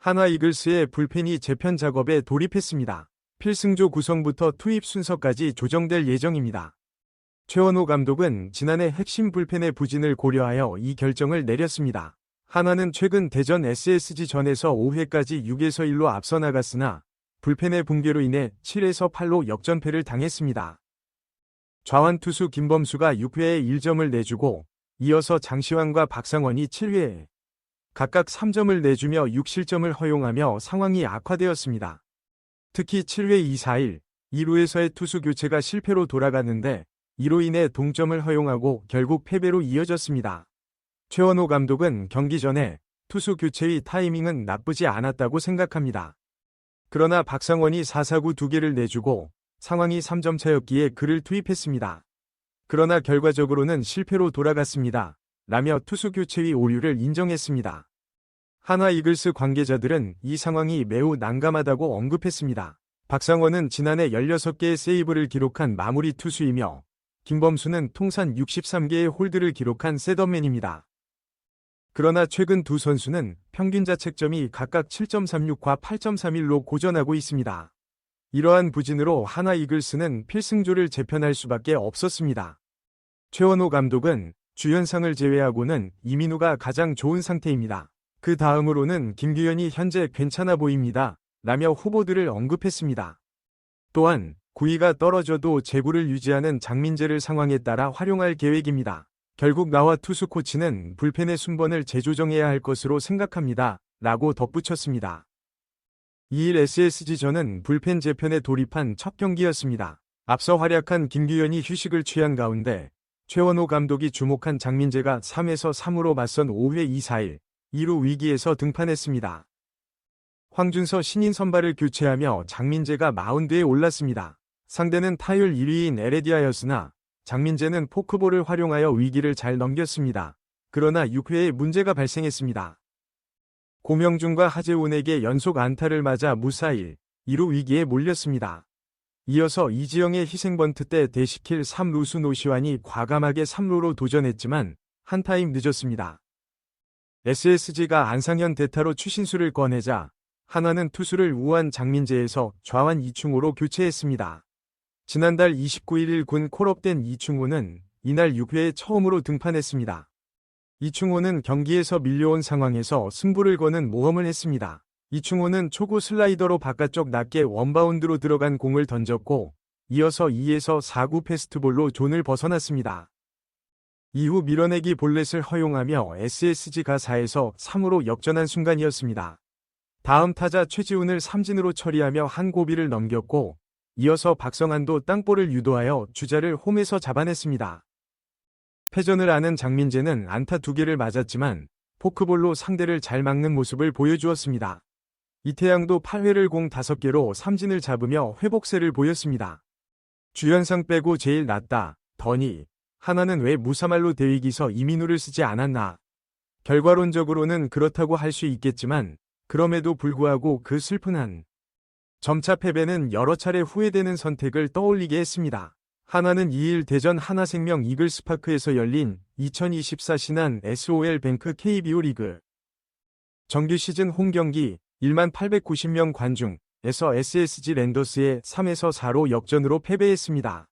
한화 이글스의 불펜이 재편 작업에 돌입했습니다. 필승조 구성부터 투입 순서까지 조정될 예정입니다. 최원호 감독은 지난해 핵심 불펜의 부진을 고려하여 이 결정을 내렸습니다. 한화는 최근 대전 SSG전에서 5회까지 6에서 1로 앞서 나갔으나 불펜의 붕괴로 인해 7에서 8로 역전패를 당했습니다. 좌완 투수 김범수가 6회에 1점을 내주고 이어서 장시환과 박상원이 7회에 각각 3점을 내주며 6실점을 허용하며 상황이 악화되었습니다. 특히 7회 2, 4일 2루에서의 투수 교체가 실패로 돌아갔는데 이로 인해 동점을 허용하고 결국 패배로 이어졌습니다. 최원호 감독은 경기 전에 투수 교체의 타이밍은 나쁘지 않았다고 생각합니다. 그러나 박상원이 4사구 2개를 내주고 상황이 3점 차였기에 그를 투입했습니다. 그러나 결과적으로는 실패로 돌아갔습니다. 라며 투수 교체의 오류를 인정했습니다. 한화 이글스 관계자들은 이 상황이 매우 난감하다고 언급했습니다. 박상원은 지난해 16개의 세이브를 기록한 마무리 투수이며 김범수는 통산 63개의 홀드를 기록한 셋업맨입니다. 그러나 최근 두 선수는 평균 자책점이 각각 7.36과 8.31로 고전하고 있습니다. 이러한 부진으로 한화 이글스는 필승조를 재편할 수밖에 없었습니다. 최원호 감독은 주연상을 제외하고는 이민우가 가장 좋은 상태입니다. 그 다음으로는 김규현이 현재 괜찮아 보입니다. 라며 후보들을 언급했습니다. 또한 9위가 떨어져도 제구를 유지하는 장민재를 상황에 따라 활용할 계획입니다. 결국 나와 투수 코치는 불펜의 순번을 재조정해야 할 것으로 생각합니다. 라고 덧붙였습니다. 2일 SSG전은 불펜 재편에 돌입한 첫 경기였습니다. 앞서 활약한 김규현이 휴식을 취한 가운데 최원호 감독이 주목한 장민재가 3에서 3으로 맞선 5회 2, 4일 2루 위기에서 등판했습니다. 황준서 신인 선발을 교체하며 장민재가 마운드에 올랐습니다. 상대는 타율 1위인 에레디아였으나 장민재는 포크볼을 활용하여 위기를 잘 넘겼습니다. 그러나 6회에 문제가 발생했습니다. 고명준과 하재훈에게 연속 안타를 맞아 무사일 2루 위기에 몰렸습니다. 이어서 이지영의 희생번트 때 대시킬 3루수 노시환이 과감하게 3루로 도전했지만 한 타임 늦었습니다. SSG가 안상현 대타로 추신수를 꺼내자 한화는 투수를 우한 장민재에서 좌완 이충호로 교체했습니다. 지난달 29일 군 콜업된 이충호는 이날 6회에 처음으로 등판했습니다. 이충호는 경기에서 밀려온 상황에서 승부를 거는 모험을 했습니다. 이충호는 초구 슬라이더로 바깥쪽 낮게 원바운드로 들어간 공을 던졌고 이어서 2에서 4구 패스트볼로 존을 벗어났습니다. 이후 밀어내기 볼넷을 허용하며 SSG가 4에서 3으로 역전한 순간이었습니다. 다음 타자 최지훈을 삼진으로 처리하며 한 고비를 넘겼고 이어서 박성환도 땅볼을 유도하여 주자를 홈에서 잡아냈습니다. 패전을 아는 장민재는 안타 2개를 맞았지만 포크볼로 상대를 잘 막는 모습을 보여주었습니다. 이태양도 8회를 공 5개로 삼진을 잡으며 회복세를 보였습니다. 주연상 빼고 제일 낫다, 더니 한화는 왜 무사말로 대위기서 이민우를 쓰지 않았나? 결과론적으로는 그렇다고 할 수 있겠지만 그럼에도 불구하고 그 슬픈 한 점차 패배는 여러 차례 후회되는 선택을 떠올리게 했습니다. 한화는 2일 대전 하나생명 이글스파크에서 열린 2024 신한 SOL뱅크 KBO 리그 정규 시즌 홈경기 1890명 관중에서 SSG 랜더스에 3에서 4로 역전으로 패배했습니다.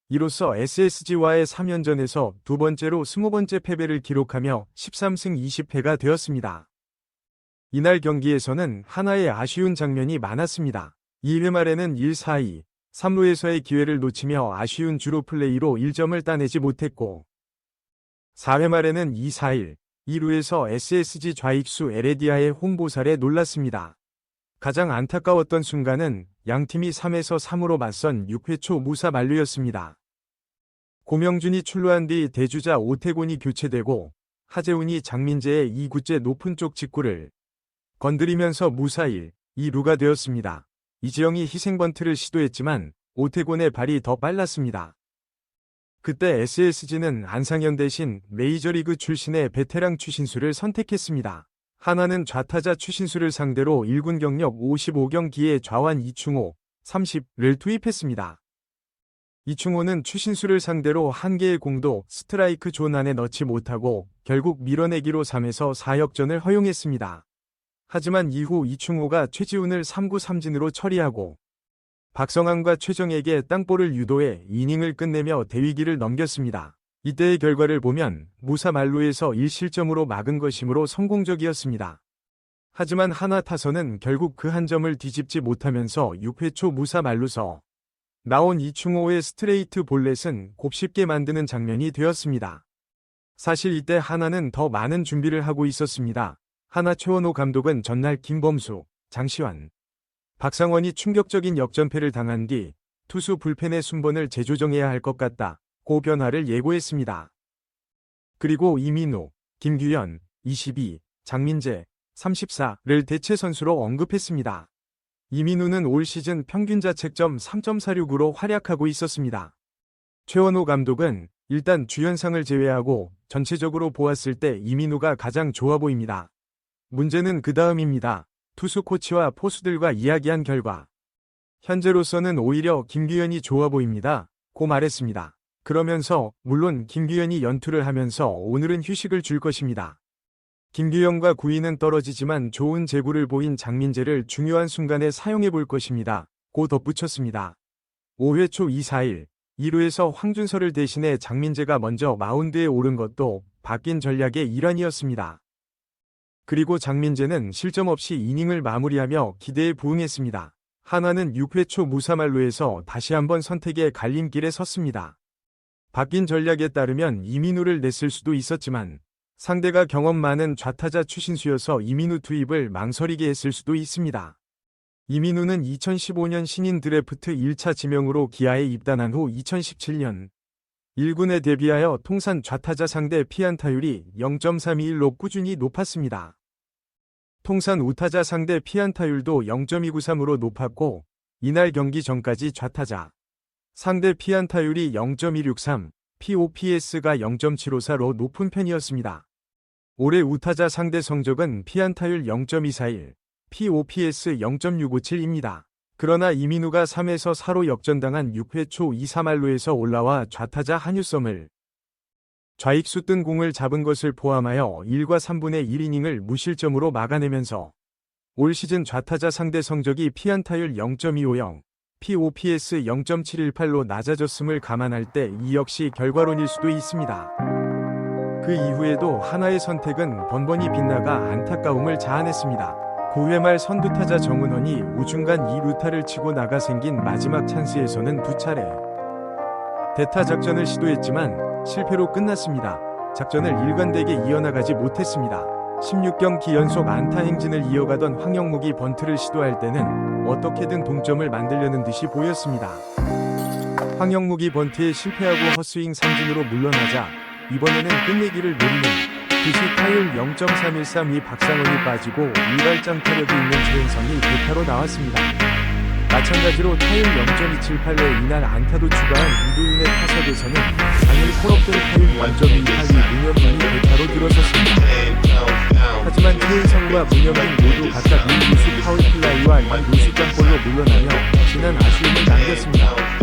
이로써 SSG와의 3연전에서 두 번째로 20번째 패배를 기록하며 13승 20패가 되었습니다. 이날 경기에서는 한화의 아쉬운 장면이 많았습니다. 2회 말에는 1-4-2, 3루에서의 기회를 놓치며 아쉬운 주로 플레이로 1점을 따내지 못했고 4회 말에는 2-4-1, 2루에서 SSG 좌익수 에레디아의 홈보살에 놀랐습니다. 가장 안타까웠던 순간은 양팀이 3에서 3으로 맞선 6회 초 무사 만루였습니다. 고명준이 출루한 뒤 대주자 오태곤이 교체되고 하재훈이 장민재의 2구째 높은 쪽 직구를 건드리면서 무사일 2루가 되었습니다. 이지영이 희생번트를 시도했지만 오태곤의 발이 더 빨랐습니다. 그때 SSG는 안상현 대신 메이저리그 출신의 베테랑 추신수를 선택했습니다. 한화는 좌타자 추신수를 상대로 1군 경력 55경기에 좌완 이충호 30를 투입했습니다. 이충호는 추신수를 상대로 한 개의 공도 스트라이크 존 안에 넣지 못하고 결국 밀어내기로 3에서 4역전을 허용했습니다. 하지만 이후 이충호가 최지훈을 3구 3진으로 처리하고 박성환과 최정에게 땅볼을 유도해 이닝을 끝내며 대위기를 넘겼습니다. 이때의 결과를 보면 무사 만루에서 1실점으로 막은 것이므로 성공적이었습니다. 하지만 하나 타선은 결국 그 한 점을 뒤집지 못하면서 6회 초 무사 만루서 나온 이충호의 스트레이트 볼넷은 곱씹게 만드는 장면이 되었습니다. 사실 이때 하나는 더 많은 준비를 하고 있었습니다. 하나 최원호 감독은 전날 김범수, 장시환, 박상원이 충격적인 역전패를 당한 뒤 투수 불펜의 순번을 재조정해야 할 것 같다. 고 변화를 예고했습니다. 그리고 이민우, 김규현, 22, 장민재, 34를 대체 선수로 언급했습니다. 이민우는 올 시즌 평균 자책점 3.46으로 활약하고 있었습니다. 최원호 감독은 일단 주연상을 제외하고 전체적으로 보았을 때 이민우가 가장 좋아 보입니다. 문제는 그 다음입니다. 투수 코치와 포수들과 이야기한 결과 현재로서는 오히려 김규현이 좋아 보입니다. 고 말했습니다. 그러면서 물론 김규현이 연투를 하면서 오늘은 휴식을 줄 것입니다. 김규현과 구위는 떨어지지만 좋은 제구를 보인 장민재를 중요한 순간에 사용해 볼 것입니다. 고 덧붙였습니다. 5회 초 2-4-1, 2루에서 황준서를 대신해 장민재가 먼저 마운드에 오른 것도 바뀐 전략의 일환이었습니다. 그리고 장민재는 실점 없이 이닝을 마무리하며 기대에 부응했습니다. 하나는 6회 초 무사만루에서 다시 한번 선택의 갈림길에 섰습니다. 바뀐 전략에 따르면 이민우를 냈을 수도 있었지만 상대가 경험 많은 좌타자 추신수여서 이민우 투입을 망설이게 했을 수도 있습니다. 이민우는 2015년 신인 드래프트 1차 지명으로 기아에 입단한 후 2017년 1군에 데뷔하여 통산 좌타자 상대 피안타율이 0.321로 꾸준히 높았습니다. 통산 우타자 상대 피안타율도 0.293으로 높았고 이날 경기 전까지 좌타자 상대 피안타율이 0.163, POPS가 0.754로 높은 편이었습니다. 올해 우타자 상대 성적은 피안타율 0.241, POPS 0.657입니다. 그러나 이민우가 3에서 4로 역전당한 6회 초 2-3할루에서 올라와 좌타자 한유섬을 좌익수 뜬 공을 잡은 것을 포함하여 1과 3분의 1이닝을 무실점으로 막아내면서 올 시즌 좌타자 상대 성적이 피안타율 0.250, POPS 0.718로 낮아졌음을 감안할 때 이 역시 결과론일 수도 있습니다. 그 이후에도 하나의 선택은 번번이 빗나가 안타까움을 자아냈습니다. 9회 말 선두타자 정은원이 우중간 2루타를 치고 나가 생긴 마지막 찬스에서는 두 차례 대타 작전을 시도했지만 실패로 끝났습니다. 작전을 일관되게 이어나가지 못했습니다. 16경기 연속 안타 행진을 이어가던 황영묵이 번트를 시도할 때는 어떻게든 동점을 만들려는 듯이 보였습니다. 황영묵이 번트에 실패하고 헛스윙 삼진으로 물러나자 이번에는 끝내기를 노리는 듯이 타율 0.313이 박상원이 빠지고 일발장 타력이 있는 최은성이 대타로 나왔습니다. 마찬가지로 타율 0.278로 이날 안타도 추가한 이도윤의 타석에서는 당일 콜업된 타율 0.282 문현민이 대타로 들어섰습니다. 하지만 최은성과 문현민 모두 각각 1루수 파울플라이와 2루수 땅볼로 물러나며 지난 아쉬움을 남겼습니다.